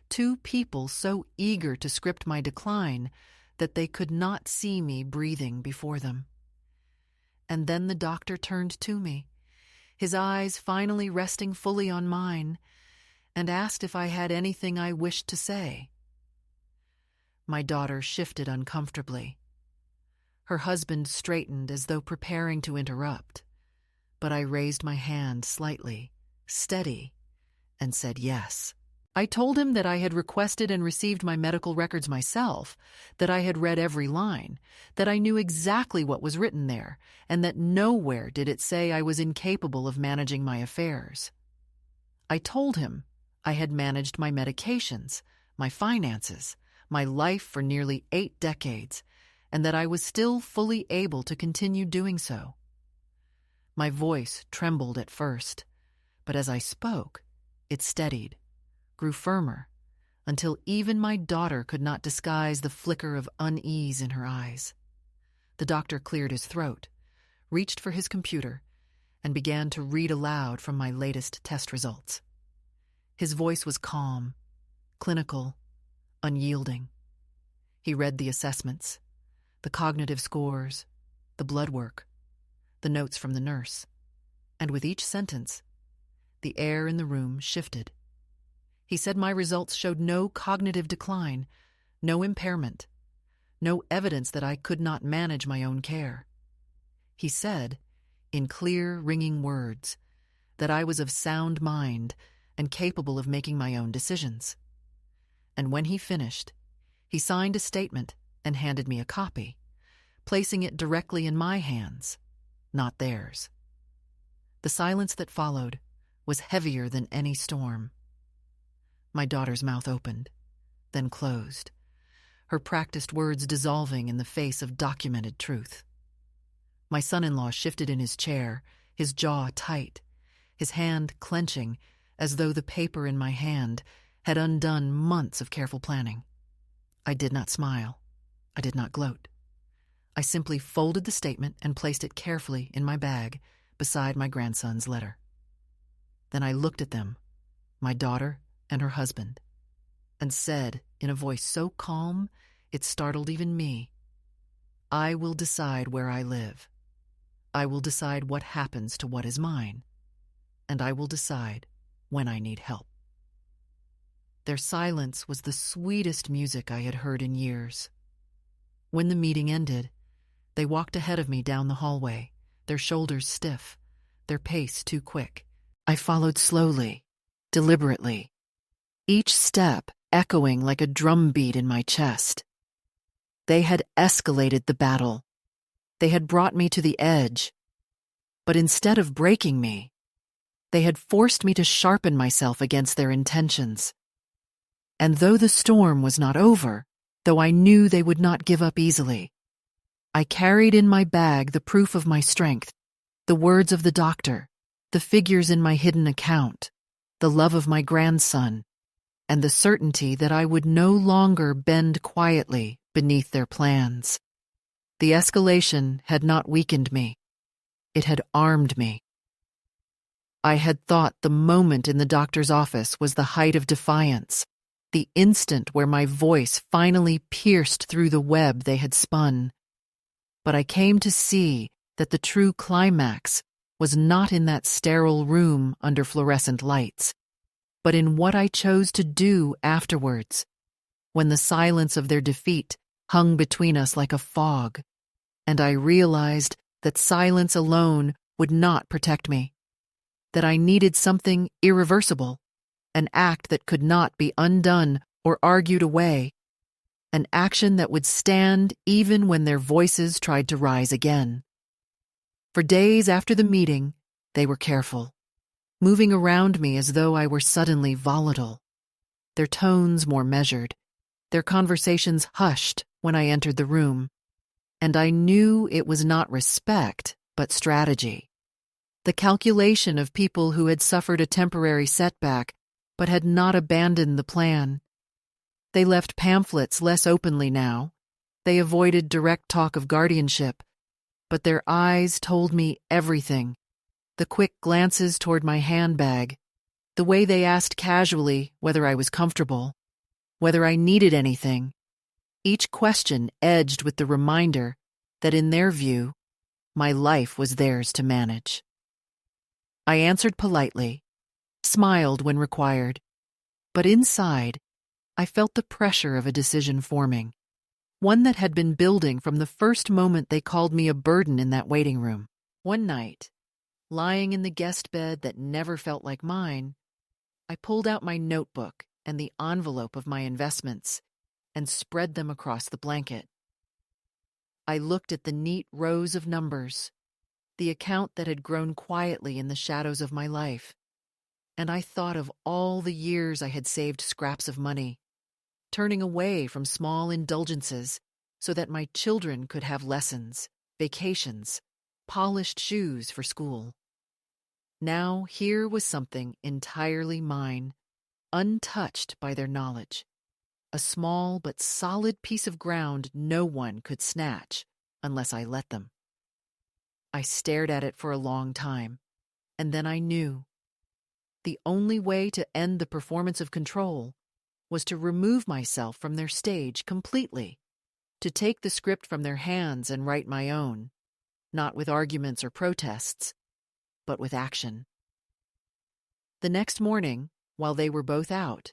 two people so eager to script my decline that they could not see me breathing before them. And then the doctor turned to me, his eyes finally resting fully on mine, and asked if I had anything I wished to say. My daughter shifted uncomfortably. Her husband straightened as though preparing to interrupt, but I raised my hand slightly, steady, and said yes. I told him that I had requested and received my medical records myself, that I had read every line, that I knew exactly what was written there, and that nowhere did it say I was incapable of managing my affairs. I told him I had managed my medications, my finances, my life for nearly 8 decades, and that I was still fully able to continue doing so. My voice trembled at first, but as I spoke, it steadied, grew firmer, until even my daughter could not disguise the flicker of unease in her eyes. The doctor cleared his throat, reached for his computer, and began to read aloud from my latest test results. His voice was calm, clinical, unyielding. He read the assessments, the cognitive scores, the blood work, the notes from the nurse, and with each sentence, the air in the room shifted. He said my results showed no cognitive decline, no impairment, no evidence that I could not manage my own care. He said, in clear, ringing words, that I was of sound mind and capable of making my own decisions. And when he finished, he signed a statement and handed me a copy, placing it directly in my hands, not theirs. The silence that followed was heavier than any storm. My daughter's mouth opened, then closed, her practiced words dissolving in the face of documented truth. My son-in-law shifted in his chair, his jaw tight, his hand clenching as though the paper in my hand had undone months of careful planning. I did not smile. I did not gloat. I simply folded the statement and placed it carefully in my bag beside my grandson's letter. Then I looked at them, my daughter and her husband, and said in a voice so calm it startled even me, I will decide where I live. I will decide what happens to what is mine, and I will decide when I need help. Their silence was the sweetest music I had heard in years. When the meeting ended, they walked ahead of me down the hallway, their shoulders stiff, their pace too quick. I followed slowly, deliberately, each step echoing like a drumbeat in my chest. They had escalated the battle. They had brought me to the edge. But instead of breaking me, they had forced me to sharpen myself against their intentions. And though the storm was not over, though I knew they would not give up easily, I carried in my bag the proof of my strength, the words of the doctor, the figures in my hidden account, the love of my grandson, and the certainty that I would no longer bend quietly beneath their plans. The escalation had not weakened me. It had armed me. I had thought the moment in the doctor's office was the height of defiance, the instant where my voice finally pierced through the web they had spun. But I came to see that the true climax was not in that sterile room under fluorescent lights, but in what I chose to do afterwards, when the silence of their defeat hung between us like a fog, and I realized that silence alone would not protect me, that I needed something irreversible, an act that could not be undone or argued away, an action that would stand even when their voices tried to rise again. For days after the meeting, they were careful, moving around me as though I were suddenly volatile. their tones more measured, their conversations hushed when I entered the room. And I knew it was not respect, but strategy. The calculation of people who had suffered a temporary setback, but had not abandoned the plan. They left pamphlets less openly now. They avoided direct talk of guardianship, but their eyes told me everything. The quick glances toward my handbag, the way they asked casually whether I was comfortable, whether I needed anything. Each question edged with the reminder that in their view, my life was theirs to manage. I answered politely, smiled when required, but inside, I felt the pressure of a decision forming, one that had been building from the first moment they called me a burden in that waiting room. One night, lying in the guest bed that never felt like mine, I pulled out my notebook and the envelope of my investments and spread them across the blanket. I looked at the neat rows of numbers, the account that had grown quietly in the shadows of my life, and I thought of all the years I had saved scraps of money, turning away from small indulgences so that my children could have lessons, vacations, polished shoes for school. Now here was something entirely mine, untouched by their knowledge, a small but solid piece of ground no one could snatch unless I let them. I stared at it for a long time, and then I knew. The only way to end the performance of control was to remove myself from their stage completely, to take the script from their hands and write my own, not with arguments or protests, but with action. The next morning, while they were both out,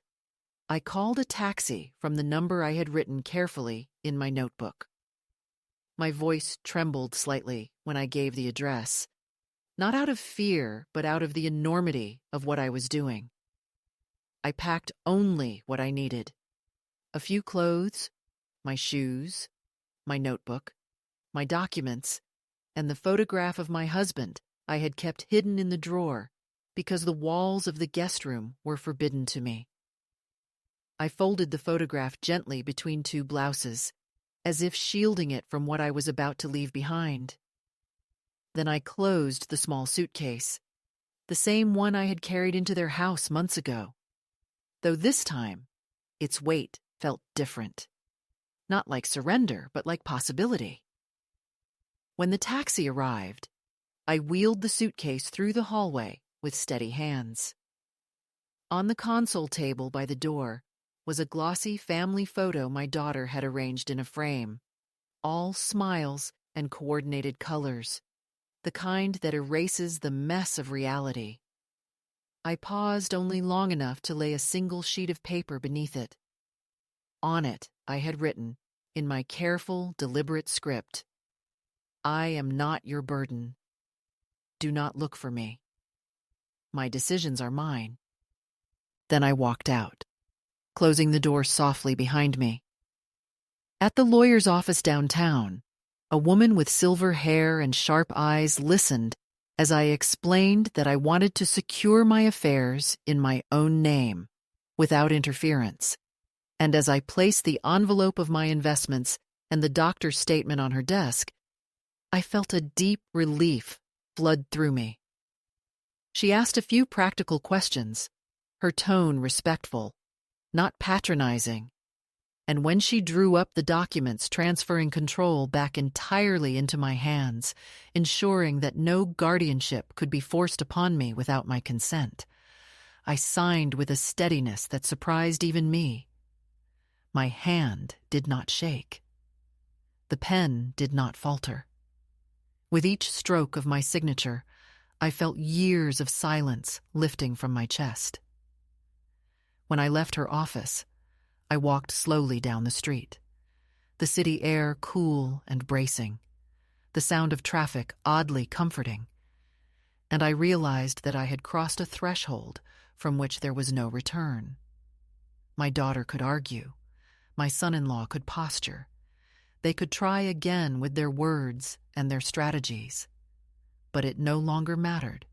I called a taxi from the number I had written carefully in my notebook. My voice trembled slightly when I gave the address, not out of fear, but out of the enormity of what I was doing. I packed only what I needed: a few clothes, my shoes, my notebook, my documents, and the photograph of my husband I had kept hidden in the drawer because the walls of the guest room were forbidden to me. I folded the photograph gently between two blouses, as if shielding it from what I was about to leave behind. Then I closed the small suitcase, the same one I had carried into their house months ago, though this time its weight felt different. Not like surrender, but like possibility. When the taxi arrived, I wheeled the suitcase through the hallway with steady hands. On the console table by the door was a glossy family photo my daughter had arranged in a frame, all smiles and coordinated colors, the kind that erases the mess of reality. I paused only long enough to lay a single sheet of paper beneath it. On it, I had written, in my careful, deliberate script, "I am not your burden. Do not look for me. My decisions are mine." Then I walked out, closing the door softly behind me. At the lawyer's office downtown, a woman with silver hair and sharp eyes listened as I explained that I wanted to secure my affairs in my own name, without interference. And as I placed the envelope of my investments and the doctor's statement on her desk, I felt a deep relief flood through me. She asked a few practical questions, her tone respectful, not patronizing, and when she drew up the documents transferring control back entirely into my hands, ensuring that no guardianship could be forced upon me without my consent, I signed with a steadiness that surprised even me. My hand did not shake. The pen did not falter. With each stroke of my signature, I felt years of silence lifting from my chest. When I left her office, I walked slowly down the street, the city air cool and bracing, the sound of traffic oddly comforting, and I realized that I had crossed a threshold from which there was no return. My daughter could argue. My son-in-law could posture. They could try again with their words and their strategies. But it no longer mattered,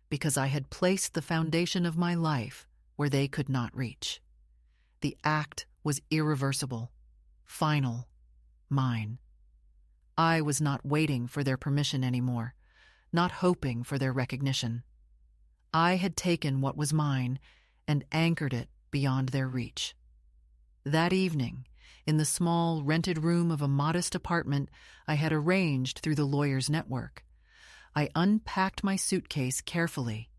because I had placed the foundation of my life where they could not reach. The act was irreversible, final, mine. I was not waiting for their permission anymore, not hoping for their recognition. I had taken what was mine and anchored it beyond their reach. That evening, in the small rented room of a modest apartment I had arranged through the lawyer's network, I unpacked my suitcase carefully,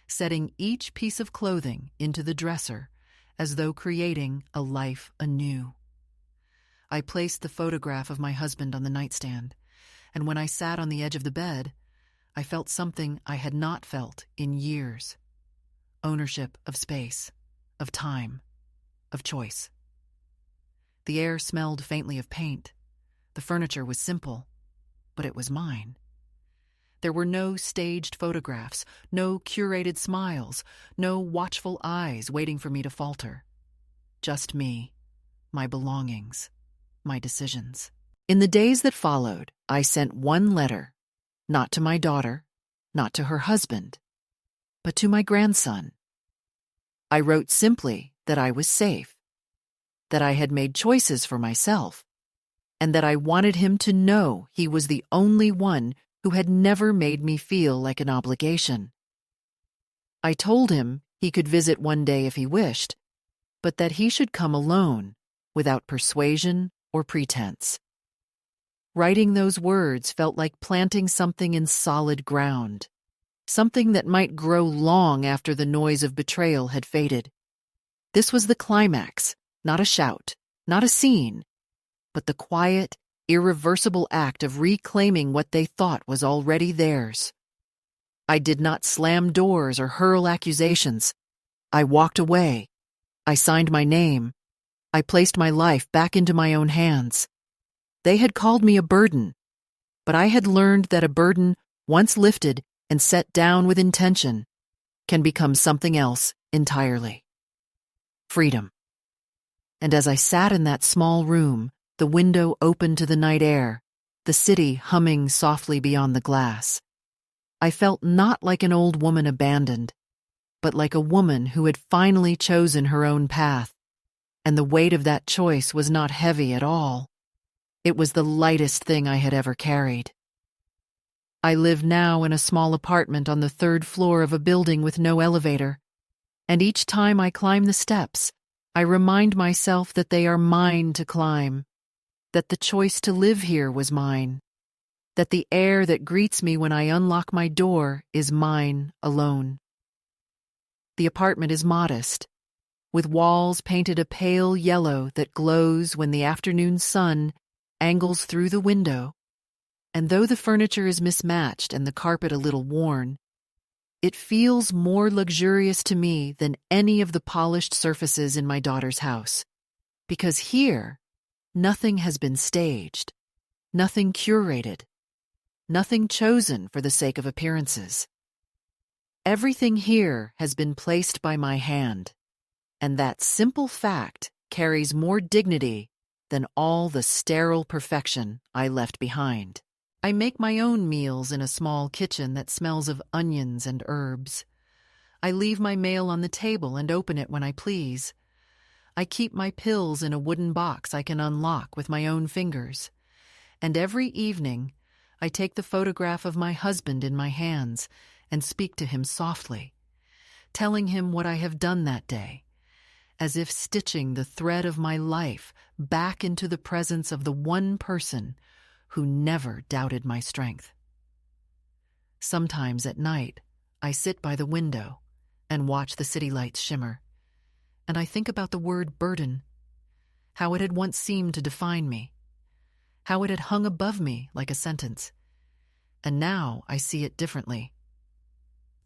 setting each piece of clothing into the dresser as though creating a life anew. I placed the photograph of my husband on the nightstand, and when I sat on the edge of the bed, I felt something I had not felt in years. Ownership of space, of time, of choice. The air smelled faintly of paint. The furniture was simple, but it was mine. There were no staged photographs, no curated smiles, no watchful eyes waiting for me to falter. Just me, my belongings, my decisions. In the days that followed, I sent one letter, not to my daughter, not to her husband, but to my grandson. I wrote simply that I was safe, that I had made choices for myself, and that I wanted him to know he was the only one who had never made me feel like an obligation. I told him he could visit one day if he wished, but that he should come alone, without persuasion or pretense. Writing those words felt like planting something in solid ground, something that might grow long after the noise of betrayal had faded. This was the climax, not a shout, not a scene, but the quiet, irreversible act of reclaiming what they thought was already theirs. I did not slam doors or hurl accusations. I walked away. I signed my name. I placed my life back into my own hands. They had called me a burden, but I had learned that a burden, once lifted and set down with intention, can become something else entirely. Freedom. And as I sat in that small room, the window open to the night air, the city humming softly beyond the glass, I felt not like an old woman abandoned, but like a woman who had finally chosen her own path, and the weight of that choice was not heavy at all. It was the lightest thing I had ever carried. I live now in a small apartment on the 3rd floor of a building with no elevator, and each time I climb the steps, I remind myself that they are mine to climb, that the choice to live here was mine, that the air that greets me when I unlock my door is mine alone. The apartment is modest, with walls painted a pale yellow that glows when the afternoon sun angles through the window, and though the furniture is mismatched and the carpet a little worn, it feels more luxurious to me than any of the polished surfaces in my daughter's house, because here, nothing has been staged, nothing curated, nothing chosen for the sake of appearances. Everything here has been placed by my hand, and that simple fact carries more dignity than all the sterile perfection I left behind. I make my own meals in a small kitchen that smells of onions and herbs. I leave my mail on the table and open it when I please. I keep my pills in a wooden box I can unlock with my own fingers. And every evening, I take the photograph of my husband in my hands and speak to him softly, telling him what I have done that day, as if stitching the thread of my life back into the presence of the one person who never doubted my strength. Sometimes at night, I sit by the window and watch the city lights shimmer, and I think about the word burden, how it had once seemed to define me, how it had hung above me like a sentence, and now I see it differently.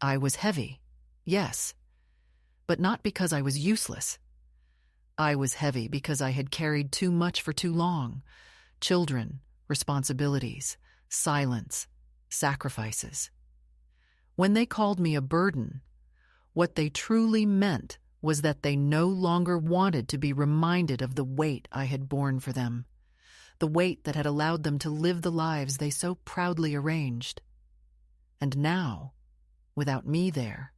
I was heavy, yes, but not because I was useless. I was heavy because I had carried too much for too long. Children, responsibilities, silence, sacrifices. When they called me a burden, what they truly meant was that they no longer wanted to be reminded of the weight I had borne for them, the weight that had allowed them to live the lives they so proudly arranged. And now, without me there,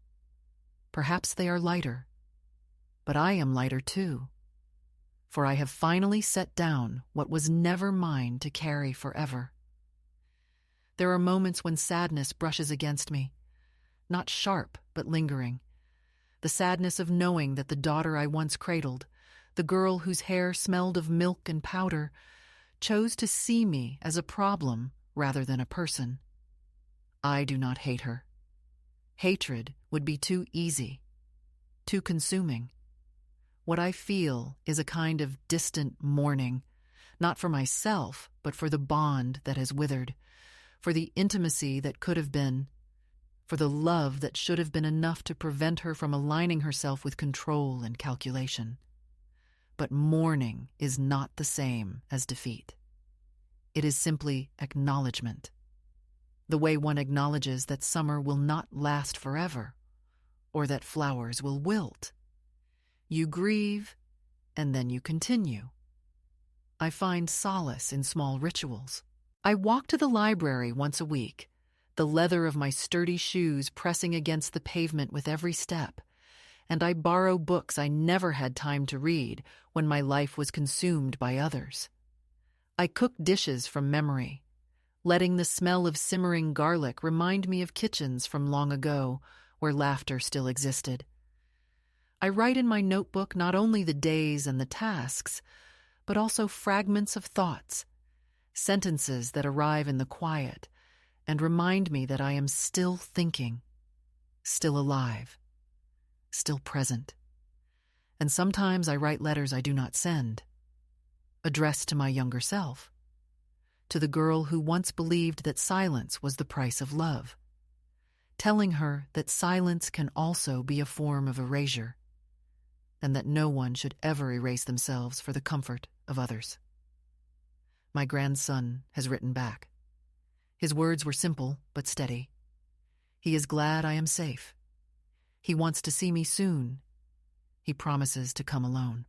perhaps they are lighter, but I am lighter too. for I have finally set down what was never mine to carry forever. There are moments when sadness brushes against me, not sharp, but lingering. The sadness of knowing that the daughter I once cradled, the girl whose hair smelled of milk and powder, chose to see me as a problem rather than a person. I do not hate her. Hatred would be too easy, too consuming. What I feel is a kind of distant mourning, not for myself, but for the bond that has withered, for the intimacy that could have been, for the love that should have been enough to prevent her from aligning herself with control and calculation. But mourning is not the same as defeat. It is simply acknowledgement. The way one acknowledges that summer will not last forever, or that flowers will wilt. You grieve, and then you continue. I find solace in small rituals. I walk to the library once a week, the leather of my sturdy shoes pressing against the pavement with every step, and I borrow books I never had time to read when my life was consumed by others. I cook dishes from memory, letting the smell of simmering garlic remind me of kitchens from long ago where laughter still existed. I write in my notebook not only the days and the tasks, but also fragments of thoughts, sentences that arrive in the quiet and remind me that I am still thinking, still alive, still present. And sometimes I write letters I do not send, addressed to my younger self, to the girl who once believed that silence was the price of love, telling her that silence can also be a form of erasure, and that no one should ever erase themselves for the comfort of others. My grandson has written back. His words were simple but steady. He is glad I am safe. He wants to see me soon. He promises to come alone.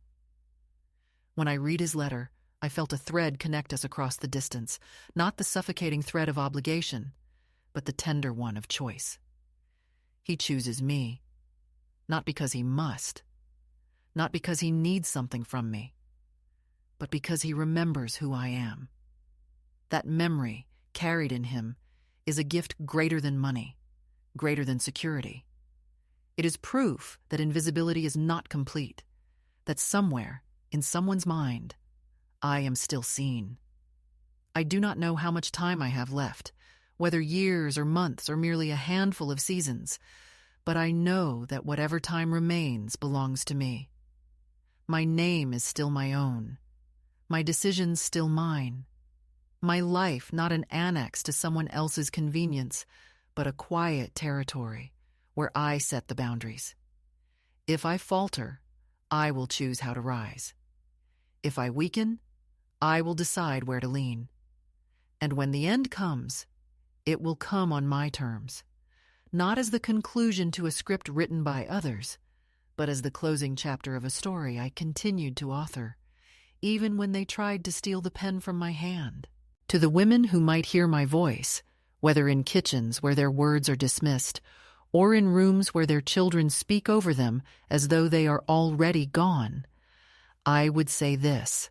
When I read his letter, I felt a thread connect us across the distance, not the suffocating thread of obligation, but the tender one of choice. He chooses me, not because he must, not because he needs something from me, but because he remembers who I am. That memory, carried in him, is a gift greater than money, greater than security. It is proof that invisibility is not complete, that somewhere, in someone's mind, I am still seen. I do not know how much time I have left, whether years or months or merely a handful of seasons, but I know that whatever time remains belongs to me. My name is still my own, my decisions still mine, my life not an annex to someone else's convenience, but a quiet territory where I set the boundaries. If I falter, I will choose how to rise. If I weaken, I will decide where to lean. And when the end comes, it will come on my terms, not as the conclusion to a script written by others, but as the closing chapter of a story I continued to author, even when they tried to steal the pen from my hand. To the women who might hear my voice, whether in kitchens where their words are dismissed, or in rooms where their children speak over them as though they are already gone, I would say this: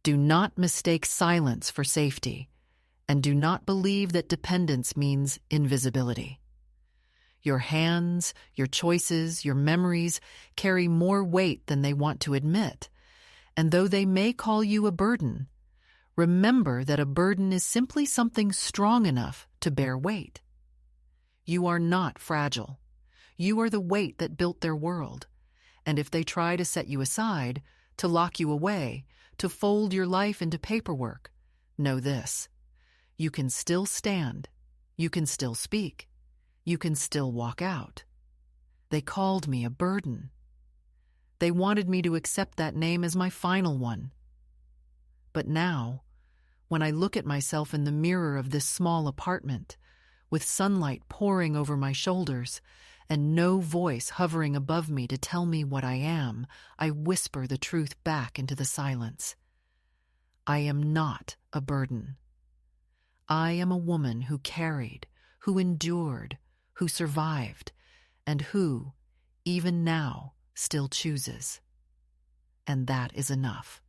do not mistake silence for safety, and do not believe that dependence means invisibility. Your hands, your choices, your memories carry more weight than they want to admit, and though they may call you a burden, remember that a burden is simply something strong enough to bear weight. You are not fragile. You are the weight that built their world, and if they try to set you aside, to lock you away, to fold your life into paperwork, know this: you can still stand, you can still speak, you can still walk out. They called me a burden. They wanted me to accept that name as my final one. But now, when I look at myself in the mirror of this small apartment, with sunlight pouring over my shoulders and no voice hovering above me to tell me what I am, I whisper the truth back into the silence. I am not a burden. I am a woman who carried, who endured, who survived, and who, even now, still chooses. and that is enough.